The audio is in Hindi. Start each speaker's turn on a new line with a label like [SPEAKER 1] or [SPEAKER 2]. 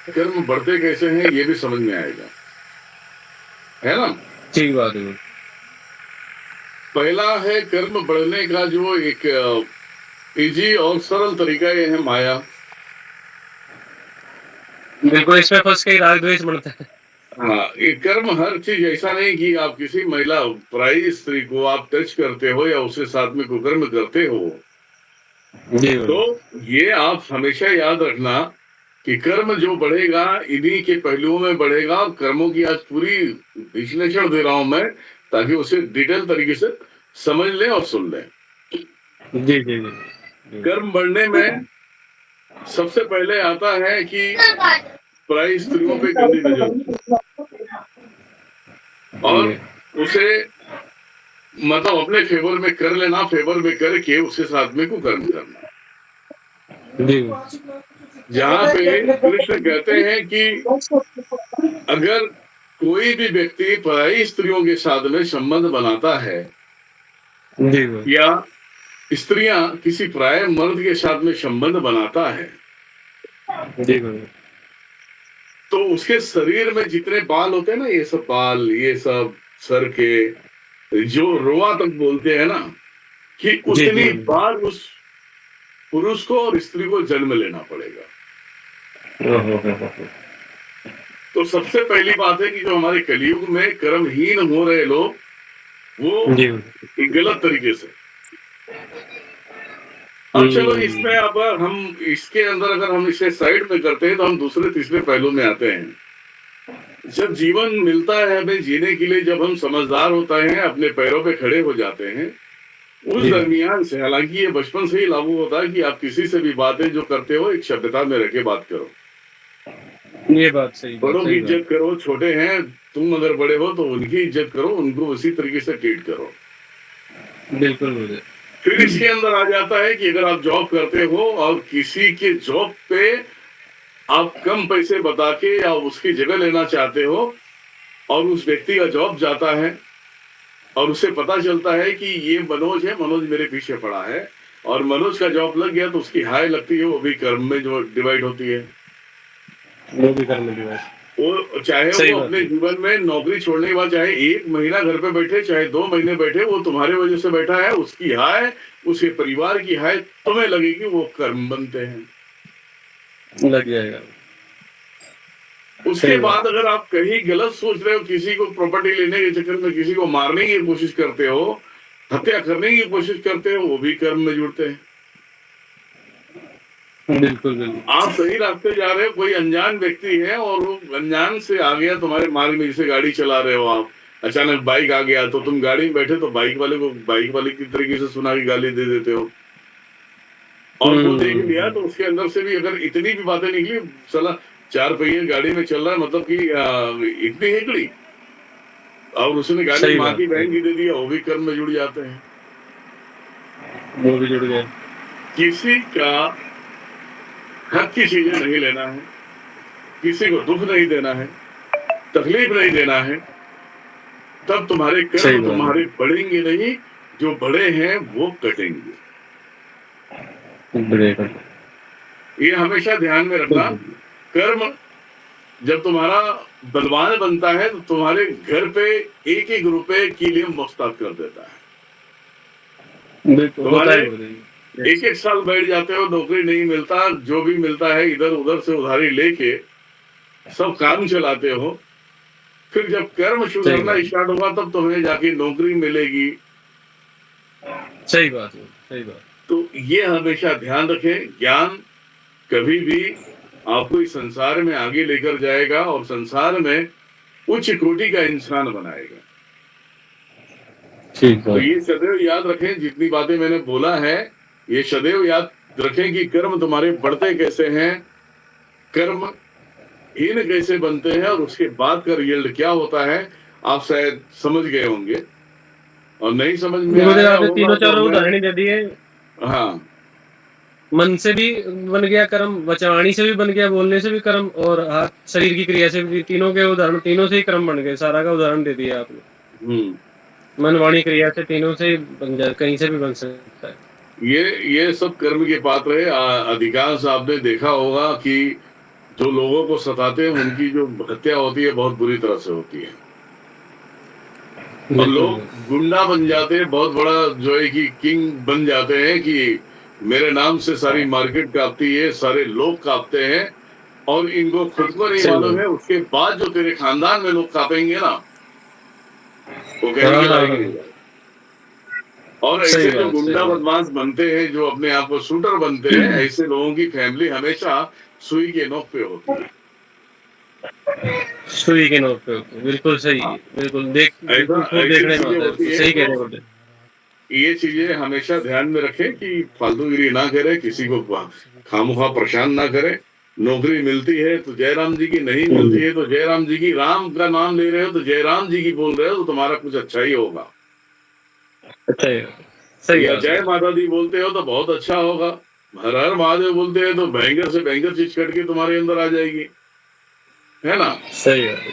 [SPEAKER 1] कर्म बढ़ते कैसे हैं ये भी समझ में आएगा, है ना।
[SPEAKER 2] ठीक बात है।
[SPEAKER 1] पहला है कर्म बढ़ने का जो एक इजी और सरल तरीका, ये है माया।
[SPEAKER 2] बिल्कुल, इसमें फंस के ही राग द्वेष बढ़ता है।
[SPEAKER 1] हाँ, ये कर्म हर चीज, ऐसा नहीं कि आप किसी महिला पराई स्त्री को आप टच करते हो या उसके साथ में कुकर्म करते हो,
[SPEAKER 2] जी
[SPEAKER 1] तो
[SPEAKER 2] गुरु।
[SPEAKER 1] ये आप हमेशा याद रखना कि कर्म जो बढ़ेगा इन्हीं के पहलुओं में बढ़ेगा। और कर्मों की आज पूरी विश्लेषण दे रहा हूं मैं, ताकि उसे डिटेल तरीके से समझ लें और सुन लें।
[SPEAKER 2] जी, जी, जी।
[SPEAKER 1] कर्म बढ़ने में सबसे पहले आता है कि पराई स्त्रियों पे गंदी नजर, और
[SPEAKER 2] जी,
[SPEAKER 1] उसे मतलब अपने फेवर में कर लेना, फेवर में करके उसके साथ में कुकर्म करना।
[SPEAKER 2] जी।
[SPEAKER 1] जहां पे कृष्ण कहते हैं कि अगर कोई भी व्यक्ति पराई स्त्रियों के साथ में संबंध बनाता है,
[SPEAKER 2] जी गुरु।
[SPEAKER 1] या स्त्रियां किसी पराये मर्द के साथ में संबंध बनाता है,
[SPEAKER 2] जी गुरु।
[SPEAKER 1] तो उसके शरीर में जितने बाल होते हैं ना, ये सब बाल, ये सब सर के जो रोआ तक बोलते हैं ना, कि
[SPEAKER 2] जी, जी
[SPEAKER 1] उतनी
[SPEAKER 2] गुरु।
[SPEAKER 1] बार उस पुरुष को और स्त्री को जन्म लेना पड़ेगा।
[SPEAKER 2] ओहो।
[SPEAKER 1] तो सबसे पहली बात है कि जो हमारे कलयुग में कर्महीन हो रहे लोग, वो
[SPEAKER 2] जी गुरु।
[SPEAKER 1] गलत तरीके से। अब चलो इसमें, अब हम इसके अंदर अगर हम इसे साइड में करते हैं तो हम दूसरे तीसरे पहलू में आते हैं। जब जीवन मिलता है हमें जीने के लिए, जब हम समझदार होते हैं, अपने पैरों पे खड़े हो जाते हैं, उस
[SPEAKER 2] जी
[SPEAKER 1] दरमियान से, हालांकि ये बचपन से ही लागू होता है कि आप किसी से भी बातें जो करते हो एक सभ्यता में रह के बात करो।
[SPEAKER 2] ये बात सही बात,
[SPEAKER 1] बड़ों की
[SPEAKER 2] सही बात।
[SPEAKER 1] इज्जत करो, छोटे हैं तुम अगर बड़े हो तो उनकी इज्जत करो, उनको उसी तरीके से ट्रीट करो।
[SPEAKER 2] बिल्कुल गुरु।
[SPEAKER 1] फिर इसके अंदर आ जाता है कि अगर आप जॉब करते हो और किसी के जॉब पे आप कम पैसे बता के या उसकी जगह लेना चाहते हो, और उस व्यक्ति का जॉब जाता है और उसे पता चलता है कि ये मनोज है, मनोज मेरे पीछे पड़ा है, और मनोज का जॉब लग गया, तो उसकी हाय लगती है, वो भी कर्म में जो डिवाइड होती है।
[SPEAKER 2] वो भी करने की बात।
[SPEAKER 1] वो चाहे
[SPEAKER 2] सही
[SPEAKER 1] वो
[SPEAKER 2] बात
[SPEAKER 1] अपने
[SPEAKER 2] है।
[SPEAKER 1] जीवन में नौकरी छोड़ने के बाद चाहे 1 महीना घर पे बैठे, चाहे 2 महीने बैठे, वो तुम्हारे वजह से बैठा है, उसकी हाय, उसके परिवार की हाय तुम्हें लगेगी, वो कर्म बनते हैं।
[SPEAKER 2] लग जाएगा।
[SPEAKER 1] उसके
[SPEAKER 2] सही बात।
[SPEAKER 1] बाद अगर आप कहीं गलत सोच रहे हो, किसी को प्रॉपर्टी लेने के चक्कर में किसी को मारने की कोशिश करते हो, हत्या करने की कोशिश करते हो, वो भी कर्म में जुड़ते हैं।
[SPEAKER 2] बिल्कुल बिल्कुल।
[SPEAKER 1] आप सही रास्ते जा रहे हो, कोई अनजान व्यक्ति है और वो अनजान से आ गया तुम्हारे मार्ग में, जैसे गाड़ी चला रहे हो आप, अचानक बाइक आ गया, तो तुम गाड़ी में बैठे तो बाइक वाले को बाइक वाले की तरीके से सुना के गाली दे देते हो, और वो देख लिया तो उसके अंदर से भी अगर इतनी भी बातें निकली, चला 4 पहिए गाड़ी में चल रहा है, मतलब कि इतनी हेकड़ी, और उसने गाली
[SPEAKER 2] सही
[SPEAKER 1] माँ
[SPEAKER 2] बात,
[SPEAKER 1] की
[SPEAKER 2] सही
[SPEAKER 1] बहन की
[SPEAKER 2] बात।
[SPEAKER 1] दे दिया, वो भी कर्म में जुड़ जाते हैं।
[SPEAKER 2] वो भी जुड़ गए।
[SPEAKER 1] किसी का हक की चीजें नहीं लेना है, किसी को दुख नहीं देना है, तकलीफ नहीं देना है, तब तुम्हारे
[SPEAKER 2] सही
[SPEAKER 1] कर्म
[SPEAKER 2] बात
[SPEAKER 1] तुम्हारे बढ़ेंगे नहीं, जो बड़े हैं वो कटेंगे।
[SPEAKER 2] है। बढ़िया।
[SPEAKER 1] ये हमेशा ध्यान में रखना। कर्म जब तुम्हारा बलवान बनता है तो तुम्हारे घर पे 1-1 रुपए के लिए मुफ्ताद कर देता है।
[SPEAKER 2] बिल्कुल होता
[SPEAKER 1] तुम्हारे
[SPEAKER 2] है गुरुदेव।
[SPEAKER 1] 1-1 साल बैठ जाते हो, नौकरी नहीं मिलता, जो भी मिलता है इधर उधर से उधारी लेके सब काम चलाते हो, फिर जब कर्म
[SPEAKER 2] सही
[SPEAKER 1] सुधरना
[SPEAKER 2] बात।
[SPEAKER 1] स्टार्ट होगा तब तुम्हें जाके नौकरी मिलेगी।
[SPEAKER 2] सही बात है, सही बात।
[SPEAKER 1] तो ये हमेशा ध्यान रखें, ज्ञान कभी भी आपको इस संसार में आगे लेकर जाएगा और संसार में उच्च कोटि का इंसान बनाएगा।
[SPEAKER 2] ठीक
[SPEAKER 1] तो
[SPEAKER 2] है।
[SPEAKER 1] ये सदैव याद रखें, जितनी बातें मैंने बोला है, ये सदैव याद रखें कि कर्म तुम्हारे बढ़ते कैसे हैं, कर्म हीन कैसे बनते हैं, और उसके बाद का रिजल्ट क्या होता है, आप शायद समझ गए होंगे, और नहीं समझ में
[SPEAKER 2] गुरुदेव
[SPEAKER 1] आया
[SPEAKER 2] आपने
[SPEAKER 1] होगा
[SPEAKER 2] तीनों
[SPEAKER 1] तो
[SPEAKER 2] चारों
[SPEAKER 1] मैं,
[SPEAKER 2] उदाहरण ही दे दिए।
[SPEAKER 1] हाँ,
[SPEAKER 2] मन से भी बन गया कर्म, वाणी से भी बन गया, बोलने से भी कर्म, और हाथ शरीर की क्रिया से भी, तीनों के उदाहरण, तीनों से ही कर्म बन गए। सारा का उदाहरण दे दिया आपने।
[SPEAKER 1] हम्म,
[SPEAKER 2] मन वाणी क्रिया से तीनों से ही बन जाए, कहीं से भी बन सकता है।
[SPEAKER 1] ये सब कर्म के पात्र है। अधिकांश आपने देखा होगा कि जो लोगों को सताते हैं उनकी जो हत्या होती है बहुत बुरी तरह से होती है, और
[SPEAKER 2] बिल्कुल
[SPEAKER 1] लोग गुंडा बन जाते हैं, बहुत बड़ा जो है कि किंग बन जाते हैं कि मेरे नाम से सारी मार्केट कांपती है, सारे लोग कांपते हैं, और इनको खुद को नहीं
[SPEAKER 2] सही
[SPEAKER 1] मालूम
[SPEAKER 2] बात।
[SPEAKER 1] है उसके बाद जो तेरे खानदान में लोग कांपेंगे ना, वो
[SPEAKER 2] हाँ
[SPEAKER 1] कहेंगे
[SPEAKER 2] हाँ
[SPEAKER 1] भाई
[SPEAKER 2] हाँ,
[SPEAKER 1] की। और
[SPEAKER 2] सही
[SPEAKER 1] ऐसे जो
[SPEAKER 2] बात सही
[SPEAKER 1] गुंडा
[SPEAKER 2] बात।
[SPEAKER 1] बदमाश बनते हैं, जो अपने आप को शूटर बनते हैं, ऐसे लोगों की फैमिली हमेशा सुई के नोक पे होती है।
[SPEAKER 2] सुई के नोक पे होते हैं, बिल्कुल सही,
[SPEAKER 1] हाँ,
[SPEAKER 2] बिल्कुल
[SPEAKER 1] ऐसा
[SPEAKER 2] बिल्कुल खूब
[SPEAKER 1] ऐसी
[SPEAKER 2] देखने में
[SPEAKER 1] चीजें
[SPEAKER 2] आता है,
[SPEAKER 1] होती
[SPEAKER 2] बिल्कुल
[SPEAKER 1] है।
[SPEAKER 2] सही कह
[SPEAKER 1] तो
[SPEAKER 2] रहे हो आप।
[SPEAKER 1] ये चीजें हमेशा ध्यान में रखें कि फालतूगिरी ना करे, किसी को खामोखा परेशान ना करे। नौकरी मिलती है तो जय राम जी की, नहीं मिलती है तो जय राम जी की। राम का नाम ले रहे हो तो जय राम जी की बोल रहे हो तो तुम्हारा कुछ अच्छा ही होगा।
[SPEAKER 2] अच्छा है, सही
[SPEAKER 1] या
[SPEAKER 2] बात
[SPEAKER 1] जय
[SPEAKER 2] है,
[SPEAKER 1] माता दी बोलते हो तो बहुत अच्छा होगा। हर हर महादेव बोलते हैं तो भयंकर से भयंकर चीज कट के तुम्हारे अंदर आ जाएगी, है ना।
[SPEAKER 2] सही बात है।